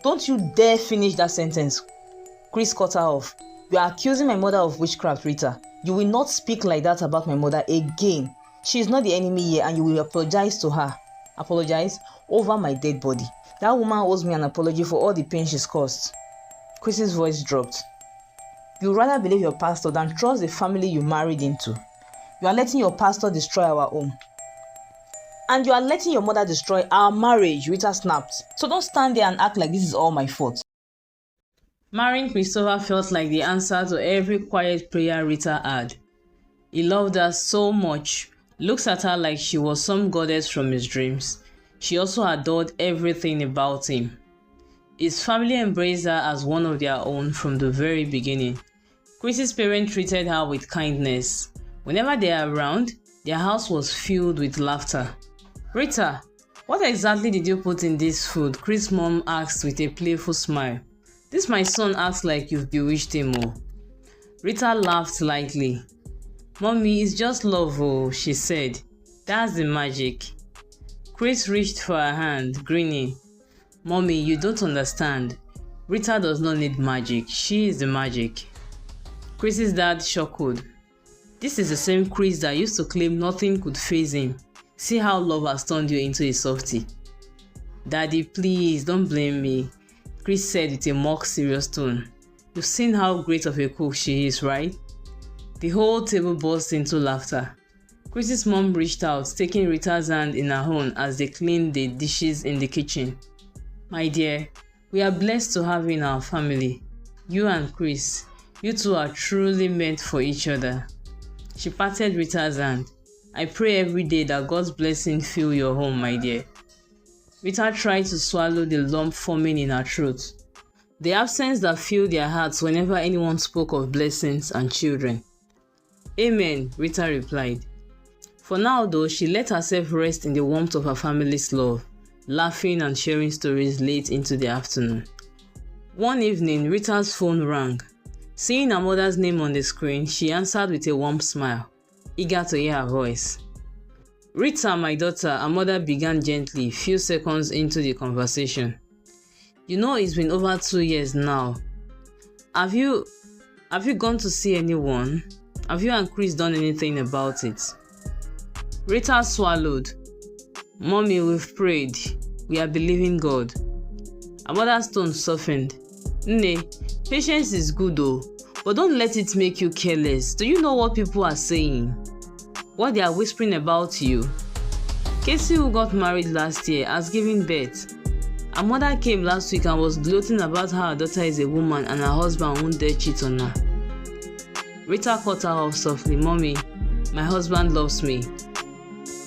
Don't you dare finish that sentence. Chris cut her off. You are accusing my mother of witchcraft, Rita. You will not speak like that about my mother again. She is not the enemy here and you will apologize to her. Apologize over my dead body. That woman owes me an apology for all the pain she's caused. Chris's voice dropped. You rather believe your pastor than trust the family you married into. You are letting your pastor destroy our home. And you are letting your mother destroy our marriage, Rita snapped. So don't stand there and act like this is all my fault. Marrying Christopher felt like the answer to every quiet prayer Rita had. He loved her so much, looks at her like she was some goddess from his dreams. She also adored everything about him. His family embraced her as one of their own from the very beginning. Chris's parents treated her with kindness. Whenever they are around, their house was filled with laughter. Rita, what exactly did you put in this food? Chris' mom asked with a playful smile. This my son acts like you've bewitched him. Oh. Rita laughed lightly. Mommy, it's just love, oh, she said. That's the magic. Chris reached for her hand, grinning. Mommy, you don't understand. Rita does not need magic. She is the magic. Chris's dad chuckled. This is the same Chris that used to claim nothing could faze him. See how love has turned you into a softie. Daddy, please don't blame me, Chris said with a mock serious tone. You've seen how great of a cook she is, right? The whole table burst into laughter. Chris's mom reached out, taking Rita's hand in her own as they cleaned the dishes in the kitchen. My dear, we are blessed to have you in our family. You and Chris, you two are truly meant for each other. She patted Rita's hand. I pray every day that God's blessing fill your home, my dear. Rita tried to swallow the lump forming in her throat. The absence that filled their hearts whenever anyone spoke of blessings and children. Amen, Rita replied. For now though, she let herself rest in the warmth of her family's love, laughing and sharing stories late into the afternoon. One evening, Rita's phone rang. Seeing her mother's name on the screen, she answered with a warm smile, eager to hear her voice. Rita, my daughter, her mother began gently, few seconds into the conversation. You know it's been over 2 years now. Have you gone to see anyone? Have you and Chris done anything about it? Rita swallowed. Mommy, we've prayed. We are believing God. Her mother's tone softened. Nne, patience is good though, but don't let it make you careless. Do you know what people are saying? What they are whispering about you? Casey, who got married last year, has given birth. Her mother came last week and was gloating about how her daughter is a woman and her husband won't dare cheat on her. Rita cut her off softly. Mommy, my husband loves me.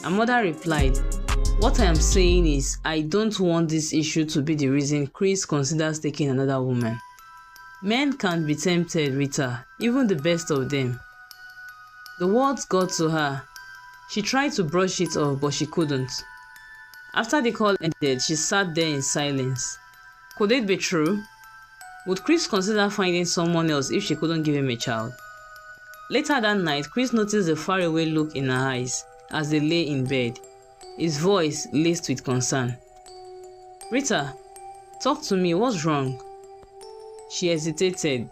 Her mother replied, what I am saying is, I don't want this issue to be the reason Chris considers taking another woman. Men can be tempted, Rita, even the best of them. The words got to her. She tried to brush it off, but she couldn't. After the call ended, she sat there in silence. Could it be true? Would Chris consider finding someone else if she couldn't give him a child? Later that night, Chris noticed a faraway look in her eyes as they lay in bed. His voice laced with concern. Rita, talk to me, what's wrong? She hesitated,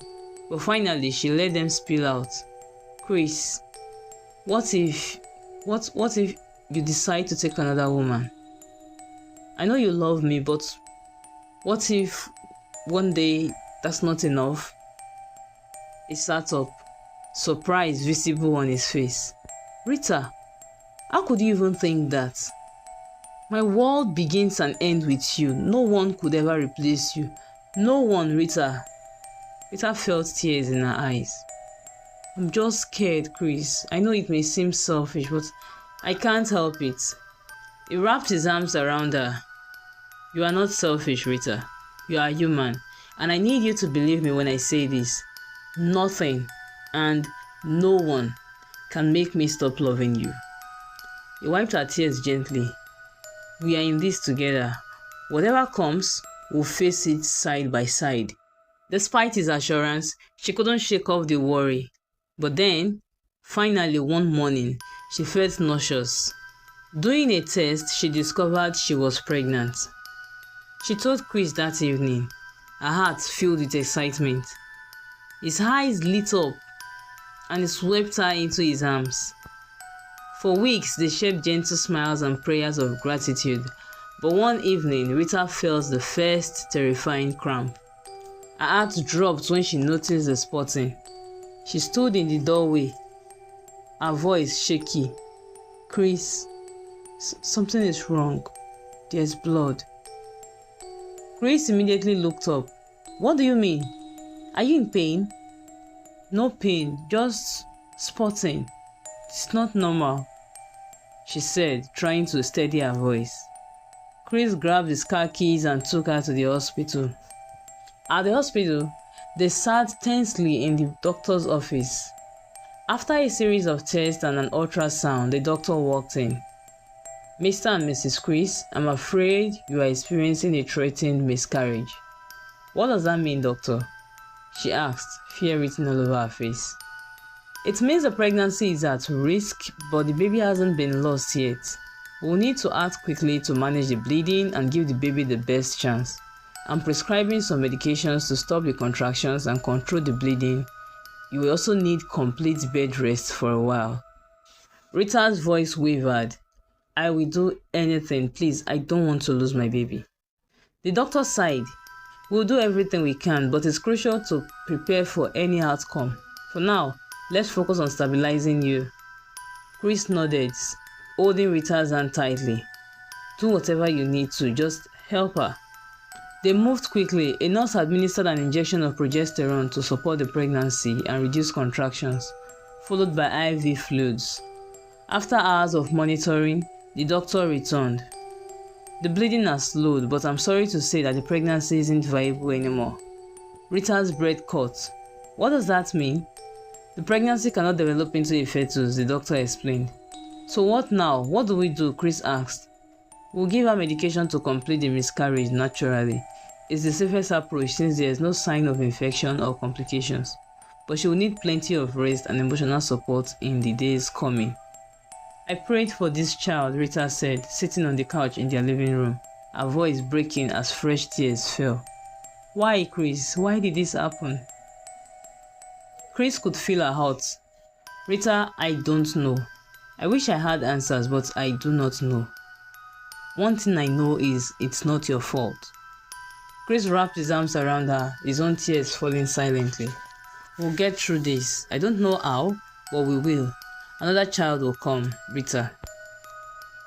but finally she let them spill out. Chris, what if you decide to take another woman? I know you love me, but what if one day that's not enough? He sat up, surprise visible on his face. Rita, how could you even think that? My world begins and ends with you. No one could ever replace you. No one, Rita. Rita felt tears in her eyes. I'm just scared, Chris. I know it may seem selfish, but I can't help it. He wrapped his arms around her. You are not selfish, Rita. You are human. And I need you to believe me when I say this. Nothing and no one can make me stop loving you. He wiped her tears gently. We are in this together. Whatever comes, we'll face it side by side. Despite his assurance, she couldn't shake off the worry. But then, finally one morning, she felt nauseous. Doing a test, she discovered she was pregnant. She told Chris that evening, her heart filled with excitement. His eyes lit up and he swept her into his arms. For weeks, they shared gentle smiles and prayers of gratitude, but one evening, Rita felt the first terrifying cramp. Her heart dropped when she noticed the spotting. She stood in the doorway, her voice shaky. "Chris, something is wrong. There's blood." Chris immediately looked up. "What do you mean? Are you in pain?" "No pain, just spotting. It's not normal," she said, trying to steady her voice. Chris grabbed his car keys and took her to the hospital. At the hospital, they sat tensely in the doctor's office. After a series of tests and an ultrasound, the doctor walked in. "Mr. and Mrs. Chris, I'm afraid you are experiencing a threatened miscarriage." "What does that mean, doctor?" she asked, fear written all over her face. "It means the pregnancy is at risk, but the baby hasn't been lost yet. We'll need to act quickly to manage the bleeding and give the baby the best chance. I'm prescribing some medications to stop the contractions and control the bleeding. You will also need complete bed rest for a while." Rita's voice wavered. "I will do anything, please. I don't want to lose my baby." The doctor sighed. "We'll do everything we can, but it's crucial to prepare for any outcome. For now, let's focus on stabilizing you." Chris nodded, holding Rita's hand tightly. "Do whatever you need to, just help her." They moved quickly. A nurse administered an injection of progesterone to support the pregnancy and reduce contractions, followed by IV fluids. After hours of monitoring, the doctor returned. "The bleeding has slowed, but I'm sorry to say that the pregnancy isn't viable anymore." Rita's breath caught. "What does that mean?" "The pregnancy cannot develop into a fetus," the doctor explained. "So what now? What do we do?" Chris asked. "We'll give her medication to complete the miscarriage naturally. It's the safest approach since there is no sign of infection or complications. But she will need plenty of rest and emotional support in the days coming." "I prayed for this child," Rita said, sitting on the couch in their living room, her voice breaking as fresh tears fell. "Why, Chris? Why did this happen?" Chris could feel her heart. "Rita, I don't know. I wish I had answers, but I do not know. One thing I know is it's not your fault." Chris wrapped his arms around her, his own tears falling silently. "We'll get through this. I don't know how, but we will. Another child will come, Rita."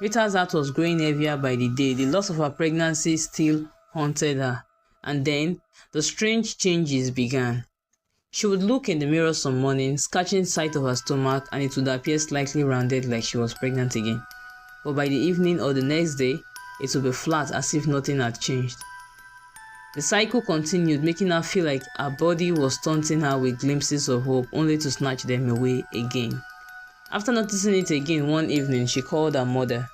Rita's heart was growing heavier by the day. The loss of her pregnancy still haunted her. And then, the strange changes began. She would look in the mirror some mornings, catching sight of her stomach, and it would appear slightly rounded like she was pregnant again. But by the evening or the next day, it would be flat as if nothing had changed. The cycle continued, making her feel like her body was taunting her with glimpses of hope, only to snatch them away again. After noticing it again one evening, she called her mother.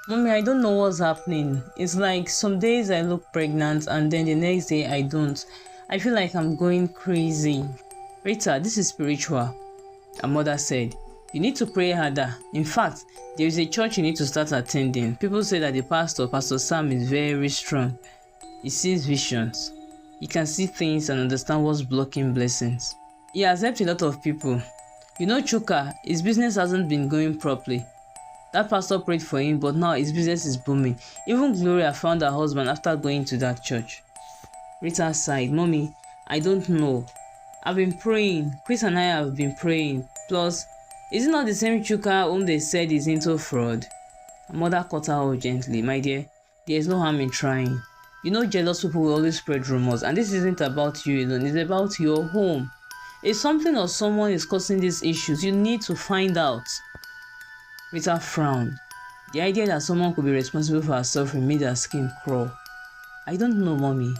"Mommy, I don't know what's happening. It's like some days I look pregnant and then the next day I don't. I feel like I'm going crazy." "Rita, this is spiritual," her mother said. "You need to pray harder. In fact, there is a church you need to start attending. People say that the pastor, Pastor Sam, is very strong. He sees visions. He can see things and understand what's blocking blessings. He has helped a lot of people. You know Chuka, his business hasn't been going properly. That pastor prayed for him, but now his business is booming. Even Gloria found her husband after going to that church." Rita sighed. "Mommy, I don't know. I've been praying. Chris and I have been praying. Plus, is it not the same Chuka whom they said is into fraud?" Her mother cut her off gently. "My dear, there is no harm in trying. You know jealous people will always spread rumors, and this isn't about you alone, it's about your home. If something or someone is causing these issues, you need to find out." Rita frowned. The idea that someone could be responsible for herself made her skin crawl. "I don't know, Mommy."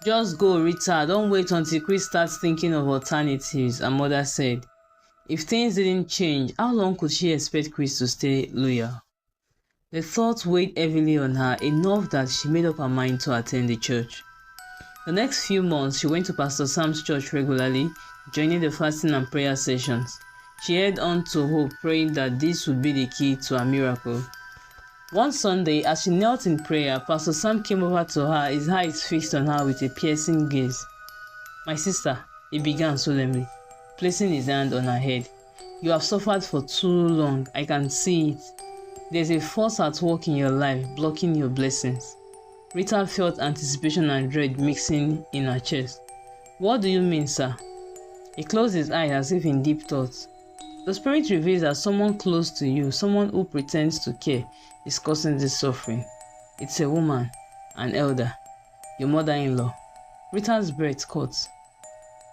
"Just go, Rita. Don't wait until Chris starts thinking of alternatives," her mother said. If things didn't change, how long could she expect Chris to stay loyal? The thought weighed heavily on her, enough that she made up her mind to attend the church. The next few months, she went to Pastor Sam's church regularly, joining the fasting and prayer sessions. She held on to hope, praying that this would be the key to her miracle. One Sunday, as she knelt in prayer, Pastor Sam came over to her, his eyes fixed on her with a piercing gaze. "My sister," he began solemnly, placing his hand on her head. "You have suffered for too long. I can see it. There's a force at work in your life, blocking your blessings." Rita felt anticipation and dread mixing in her chest. "What do you mean, sir?" He closed his eyes as if in deep thought. "The spirit reveals that someone close to you, someone who pretends to care, is causing this suffering. It's a woman, an elder, your mother-in-law." Rita's breath caught.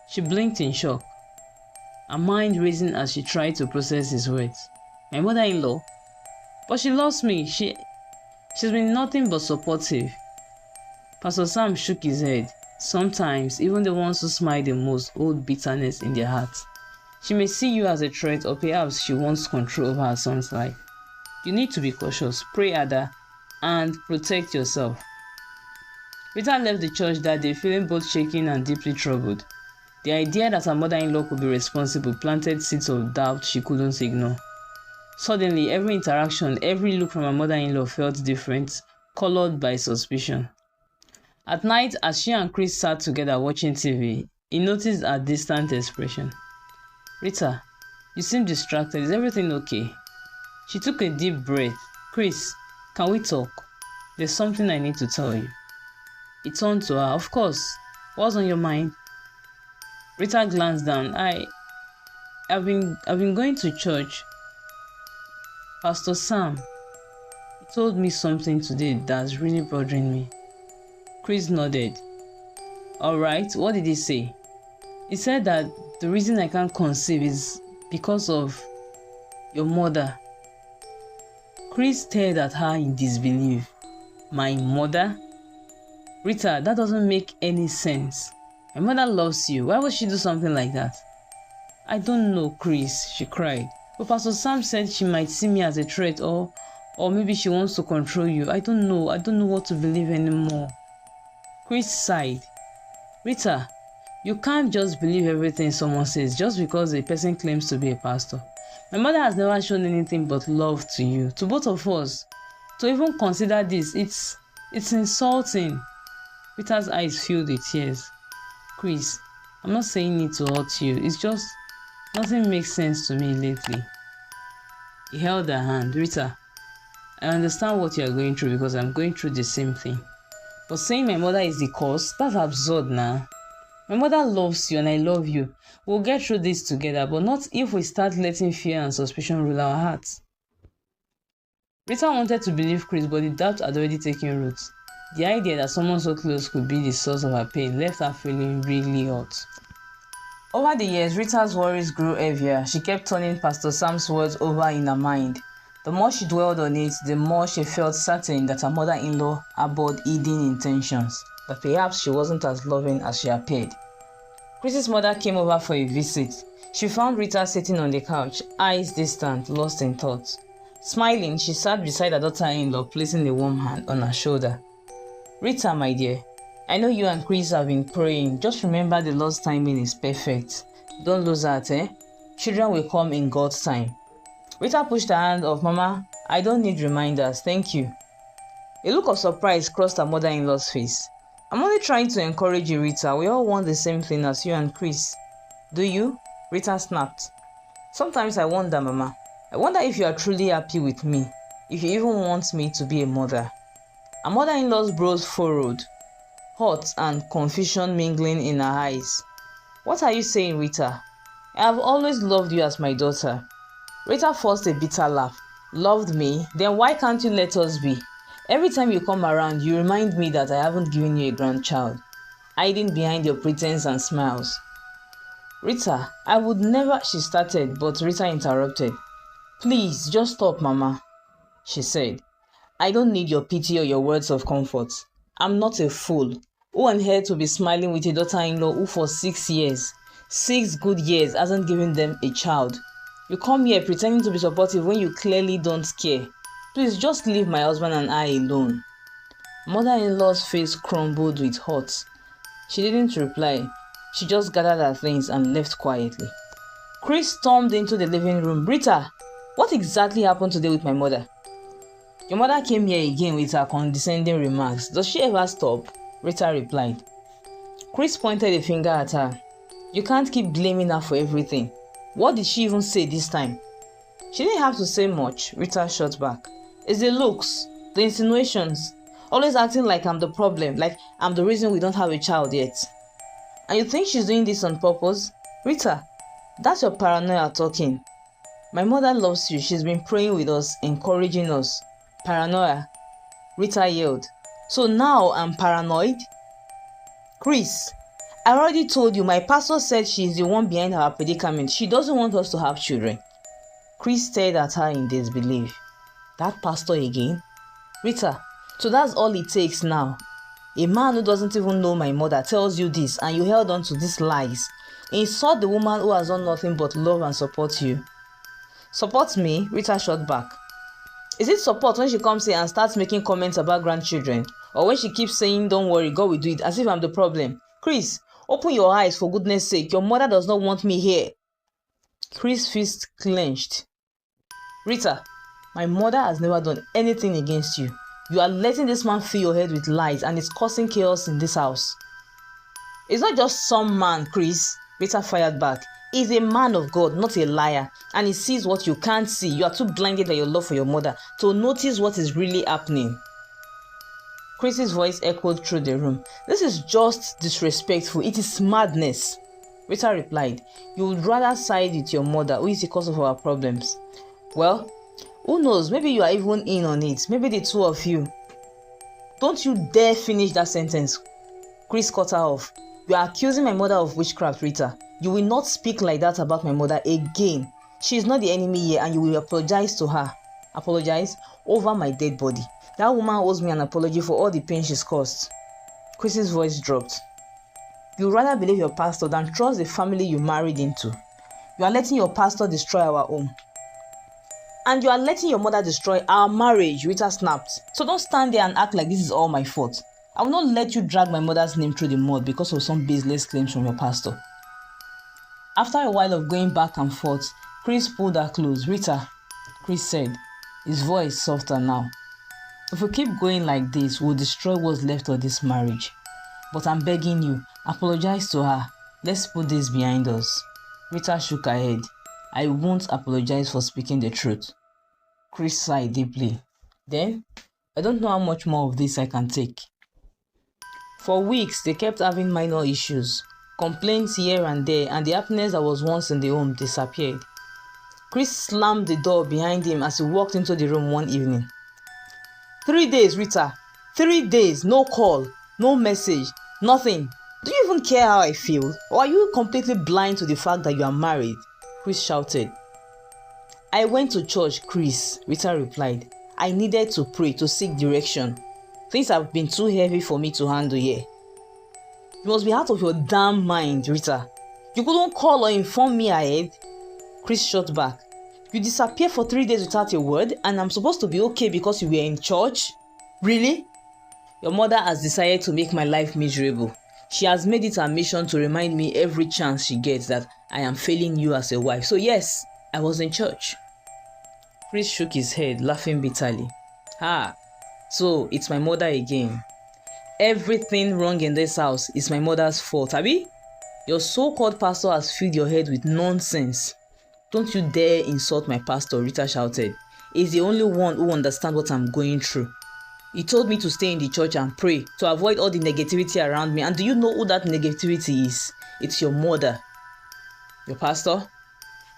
She blinked in shock, her mind racing as she tried to process his words. "My mother-in-law? But she loves me. She's been nothing but supportive." Pastor Sam shook his head. "Sometimes, even the ones who smile the most hold bitterness in their hearts. She may see you as a threat, or perhaps she wants control over her son's life. You need to be cautious, pray harder, and protect yourself." Rita left the church that day feeling both shaken and deeply troubled. The idea that her mother-in-law could be responsible planted seeds of doubt she couldn't ignore. Suddenly, every interaction, every look from her mother-in-law felt different, colored by suspicion. At night, as she and Chris sat together watching TV, he noticed her distant expression. "Rita, you seem distracted. Is everything okay?" She took a deep breath. "Chris, can we talk? There's something I need to tell you." He turned to her. "Of course. What's on your mind?" Rita glanced down. I've been going to church. Pastor Sam, he told me something today that's really bothering me." Chris nodded. "All right, what did he say?" "He said that the reason I can't conceive is because of your mother." Chris stared at her in disbelief. "My mother?" "Rita, that doesn't make any sense. My mother loves you. Why would she do something like that?" "I don't know, Chris," she cried. "But Pastor Sam said she might see me as a threat, or maybe she wants to control you. I don't know what to believe anymore." Chris sighed. "Rita, you can't just believe everything someone says just because a person claims to be a pastor. My mother has never shown anything but love to you, to both of us. To even consider this, it's insulting." Rita's eyes filled with tears. "Chris, I'm not saying it to hurt you. It's just nothing makes sense to me lately." He held her hand. "Rita, I understand what you are going through because I'm going through the same thing. But saying my mother is the cause, that's absurd now. My mother loves you and I love you. We'll get through this together, but not if we start letting fear and suspicion rule our hearts." Rita wanted to believe Chris, but the doubt had already taken root. The idea that someone so close could be the source of her pain left her feeling really hurt. Over the years, Rita's worries grew heavier. She kept turning Pastor Sam's words over in her mind. The more she dwelled on it, the more she felt certain that her mother-in-law harbored hidden intentions, that perhaps she wasn't as loving as she appeared. Chris's mother came over for a visit. She found Rita sitting on the couch, eyes distant, lost in thought. Smiling, she sat beside her daughter-in-law, placing a warm hand on her shoulder. "Rita, my dear, I know you and Chris have been praying. Just remember the Lord's timing is perfect. Don't lose heart, eh? Children will come in God's time." Rita pushed her hand off. "Mama, I don't need reminders, thank you." A look of surprise crossed her mother-in-law's face. "I'm only trying to encourage you, Rita. We all want the same thing as you and Chris." "Do you?" Rita snapped. "Sometimes I wonder, Mama. I wonder if you are truly happy with me, if you even want me to be a mother." Her mother-in-law's brows furrowed, hurt and confusion mingling in her eyes. "What are you saying, Rita? I have always loved you as my daughter." Rita forced a bitter laugh. "Loved me? Then why can't you let us be? Every time you come around, you remind me that I haven't given you a grandchild, hiding behind your pretense and smiles." "Rita, I would never," she started, but Rita interrupted. "Please, just stop, Mama," she said. "I don't need your pity or your words of comfort. I'm not a fool. Who on earth to be smiling with a daughter-in-law who for 6 good years, hasn't given them a child? You come here pretending to be supportive when you clearly don't care. Please just leave my husband and I alone." Mother-in-law's face crumbled with hurt. She didn't reply. She just gathered her things and left quietly. Chris stormed into the living room. "Rita, what exactly happened today with my mother?" Your mother came here again with her condescending remarks. Does she ever stop? Rita replied. Chris pointed a finger at her. You can't keep blaming her for everything. What did she even say this time? She didn't have to say much, Rita shot back. It's the looks, the insinuations, always acting like I'm the problem, like I'm the reason we don't have a child yet. And you think she's doing this on purpose? Rita, that's your paranoia talking. My mother loves you. She's been praying with us, encouraging us. Paranoia, Rita yelled. So now I'm paranoid? Chris, I already told you my pastor said she's the one behind our predicament. She doesn't want us to have children. Chris stared at her in disbelief. That pastor again? Rita, so that's all it takes now. A man who doesn't even know my mother tells you this and you held on to these lies. Insult the woman who has done nothing but love and support you. Support me? Rita shot back. Is it support when she comes here and starts making comments about grandchildren? Or when she keeps saying, don't worry, God will do it, as if I'm the problem? Chris, open your eyes for goodness sake. Your mother does not want me here. Chris' fist clenched. Rita, my mother has never done anything against you. You are letting this man fill your head with lies and it's causing chaos in this house. It's not just some man, Chris, Rita fired back. He's a man of God, not a liar, and he sees what you can't see. You are too blinded by your love for your mother to notice what is really happening. Chris's voice echoed through the room. This is just disrespectful. It is madness. Rita replied. You would rather side with your mother, who is the cause of our problems. Well, who knows? Maybe you are even in on it. Maybe the two of you. Don't you dare finish that sentence. Chris cut her off. You are accusing my mother of witchcraft, Rita. You will not speak like that about my mother again. She is not the enemy here and you will apologize to her. Apologize? Over my dead body. That woman owes me an apology for all the pain she's caused. Chris's voice dropped. You rather believe your pastor than trust the family you married into. You are letting your pastor destroy our home. And you are letting your mother destroy our marriage, Rita snapped. So don't stand there and act like this is all my fault. I will not let you drag my mother's name through the mud because of some baseless claims from your pastor. After a while of going back and forth, Chris pulled her close. Rita, Chris said, his voice softer now. If we keep going like this, we'll destroy what's left of this marriage. But I'm begging you, apologize to her. Let's put this behind us. Rita shook her head. I won't apologize for speaking the truth. Chris sighed deeply. Then, I don't know how much more of this I can take. For weeks, they kept having minor issues. Complaints here and there, and the happiness that was once in the home disappeared. Chris slammed the door behind him as he walked into the room one evening. 3 days, Rita. 3 days, no call, no message, nothing. Do you even care how I feel? Or are you completely blind to the fact that you are married? Chris shouted. I went to church, Chris, Rita replied. I needed to pray, to seek direction. Things have been too heavy for me to handle here. You must be out of your damn mind, Rita. You couldn't call or inform me ahead. Chris shot back. You disappeared for 3 days without a word and I'm supposed to be okay because you were in church? Really? Your mother has decided to make my life miserable. She has made it her mission to remind me every chance she gets that I am failing you as a wife. So yes, I was in church. Chris shook his head, laughing bitterly. So it's my mother again. Everything wrong in this house is my mother's fault, Abi? Your so-called pastor has filled your head with nonsense. Don't you dare insult my pastor, Rita shouted. He's the only one who understands what I'm going through. He told me to stay in the church and pray to avoid all the negativity around me. And do you know who that negativity is? It's your mother. Your pastor?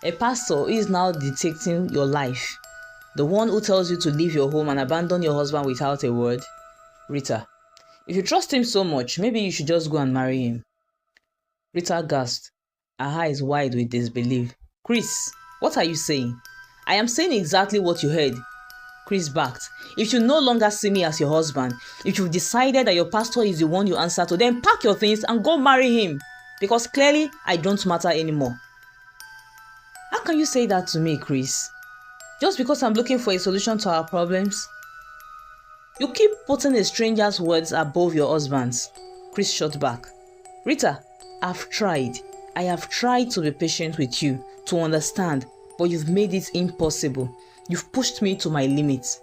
A pastor is now dictating your life. The one who tells you to leave your home and abandon your husband without a word. Rita, if you trust him so much, maybe you should just go and marry him. Rita gasped, her eyes wide with disbelief. Chris, what are you saying? I am saying exactly what you heard. Chris backed. If you no longer see me as your husband, if you've decided that your pastor is the one you answer to, then pack your things and go marry him. Because clearly, I don't matter anymore. How can you say that to me, Chris? Just because I'm looking for a solution to our problems? You keep putting a stranger's words above your husband's. Chris shot back. Rita, I've tried. I have tried to be patient with you, to understand, but you've made it impossible. You've pushed me to my limits.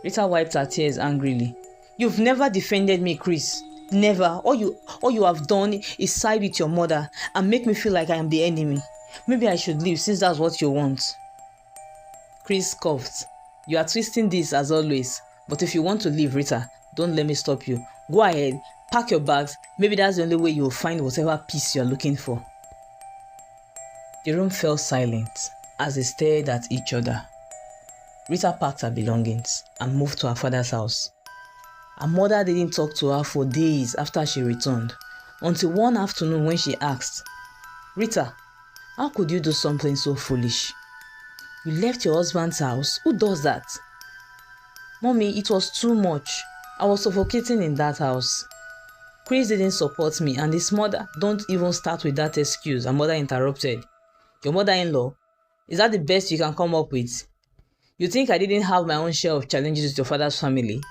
Rita wiped her tears angrily. You've never defended me, Chris. Never. All you have done is side with your mother and make me feel like I am the enemy. Maybe I should leave since that's what you want. Chris coughed. You are twisting this as always. But if you want to leave, Rita, don't let me stop you. Go ahead, pack your bags. Maybe that's the only way you'll find whatever peace you're looking for. The room fell silent as they stared at each other. Rita packed her belongings and moved to her father's house. Her mother didn't talk to her for days after she returned, until one afternoon when she asked, Rita, how could you do something so foolish? You left your husband's house? Who does that? Mommy, it was too much. I was suffocating in that house. Chris didn't support me and his mother. Don't even start with that excuse, her mother interrupted. Your mother-in-law? Is that the best you can come up with? You think I didn't have my own share of challenges with your father's family?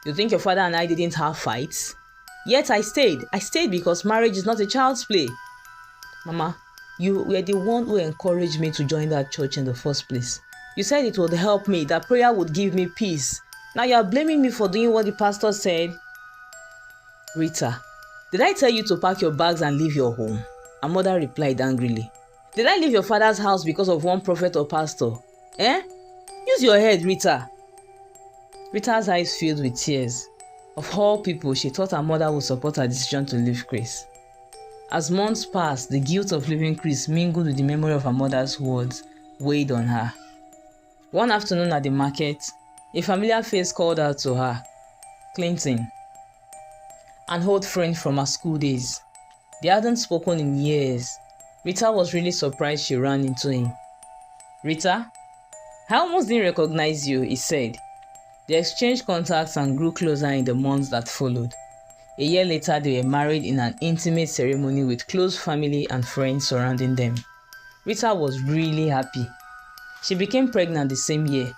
You think your father and I didn't have fights? Yet I stayed. I stayed because marriage is not a child's play. Mama, you were the one who encouraged me to join that church in the first place. You said it would help me, that prayer would give me peace. Now you are blaming me for doing what the pastor said. Rita, did I tell you to pack your bags and leave your home? Her mother replied angrily. Did I leave your father's house because of one prophet or pastor? Use your head, Rita. Rita's eyes filled with tears. Of all people, she thought her mother would support her decision to leave Chris. As months passed, the guilt of leaving Chris mingled with the memory of her mother's words weighed on her. One afternoon at the market, a familiar face called out to her, Clinton, an old friend from her school days. They hadn't spoken in years. Rita was really surprised she ran into him. Rita? I almost didn't recognize you, he said. They exchanged contacts and grew closer in the months that followed. A year later, they were married in an intimate ceremony with close family and friends surrounding them. Rita was really happy. She became pregnant the same year.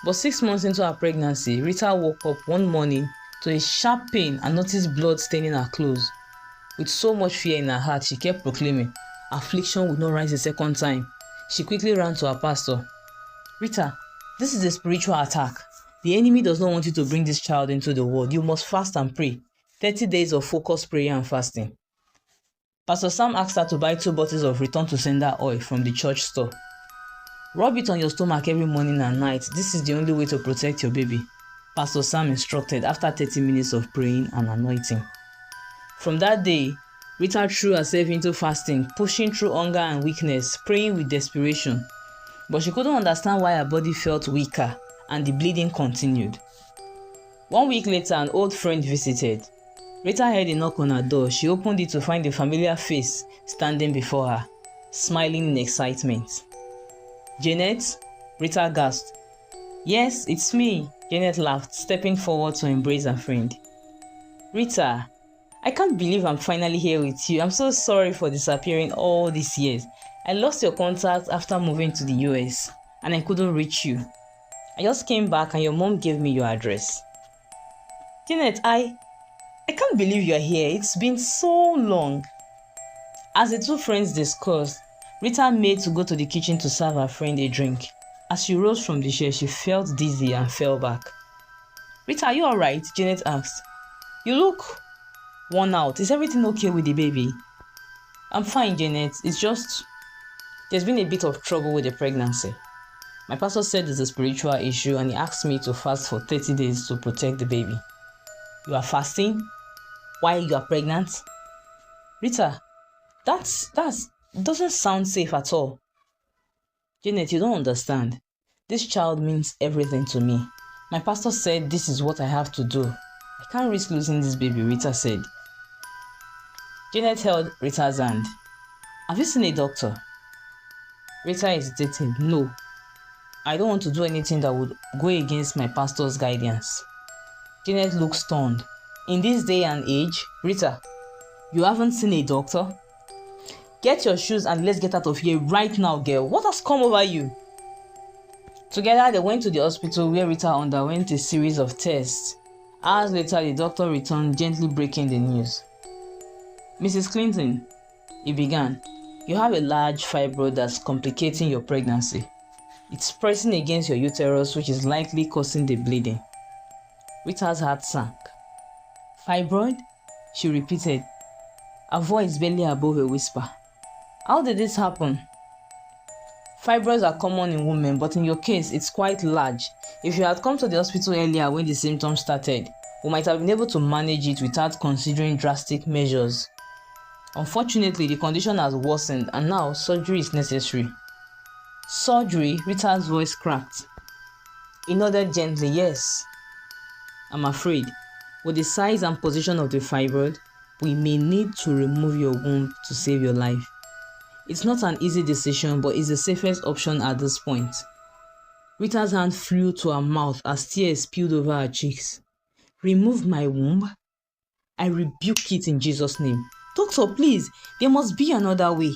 But 6 months into her pregnancy, Rita woke up one morning to a sharp pain and noticed blood staining her clothes. With so much fear in her heart, she kept proclaiming, affliction would not rise a second time. She quickly ran to her pastor. Rita, this is a spiritual attack. The enemy does not want you to bring this child into the world. You must fast and pray. 30 days of focused prayer and fasting. Pastor Sam asked her to buy 2 bottles of return to sender oil from the church store. Rub it on your stomach every morning and night. This is the only way to protect your baby, Pastor Sam instructed after 30 minutes of praying and anointing. From that day, Rita threw herself into fasting, pushing through hunger and weakness, praying with desperation. But she couldn't understand why her body felt weaker and the bleeding continued. 1 week later, an old friend visited. Rita heard a knock on her door. She opened it to find a familiar face standing before her, smiling in excitement. Janet? Rita gasped. Yes, it's me, Janet laughed, stepping forward to embrace her friend. Rita, I can't believe I'm finally here with you. I'm so sorry for disappearing all these years. I lost your contact after moving to the US and I couldn't reach you. I just came back and your mom gave me your address. Janet, I can't believe you're here. It's been so long. As the two friends discussed, Rita made to go to the kitchen to serve her friend a drink. As she rose from the chair, she felt dizzy and fell back. Rita, are you alright? Janet asked. You look worn out. Is everything okay with the baby? I'm fine, Janet. It's just there's been a bit of trouble with the pregnancy. My pastor said it's a spiritual issue and he asked me to fast for 30 days to protect the baby. You are fasting while you are pregnant? Rita, that doesn't sound safe at all. Janet, you don't understand. This child means everything to me. My pastor said this is what I have to do. I can't risk losing this baby, Rita said. Janet held Rita's hand. Have you seen a doctor? Rita hesitated. No. I don't want to do anything that would go against my pastor's guidance. Janet looked stunned. In this day and age, Rita, you haven't seen a doctor? Get your shoes and let's get out of here right now, girl. What has come over you? Together, they went to the hospital where Rita underwent a series of tests. Hours later, the doctor returned, gently breaking the news. Mrs. Clinton, he began, you have a large fibroid that's complicating your pregnancy. It's pressing against your uterus, which is likely causing the bleeding. Rita's heart sank. Fibroid? She repeated, her voice barely above a whisper. How did this happen? Fibroids are common in women, but in your case, it's quite large. If you had come to the hospital earlier when the symptoms started, we might have been able to manage it without considering drastic measures. Unfortunately, the condition has worsened and now surgery is necessary. Surgery? Rita's voice cracked. He nodded gently, yes. I'm afraid, with the size and position of the fibroid, we may need to remove your womb to save your life. It's not an easy decision, but it's the safest option at this point. Rita's hand flew to her mouth as tears spilled over her cheeks. Remove my womb? I rebuke it in Jesus' name. Doctor, please, there must be another way.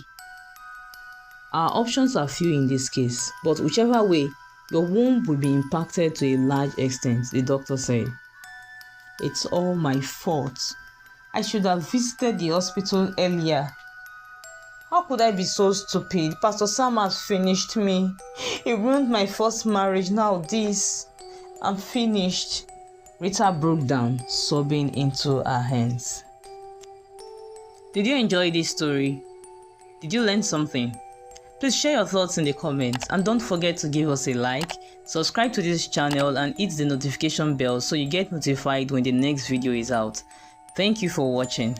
Our options are few in this case, but whichever way, your womb will be impacted to a large extent, the doctor said. It's all my fault. I should have visited the hospital earlier. How could I be so stupid? Pastor Sam has finished me. He ruined my first marriage, now this. I'm finished. Rita broke down, sobbing into her hands. Did you enjoy this story? Did you learn something? Please share your thoughts in the comments and don't forget to give us a like, subscribe to this channel and hit the notification bell so you get notified when the next video is out. Thank you for watching.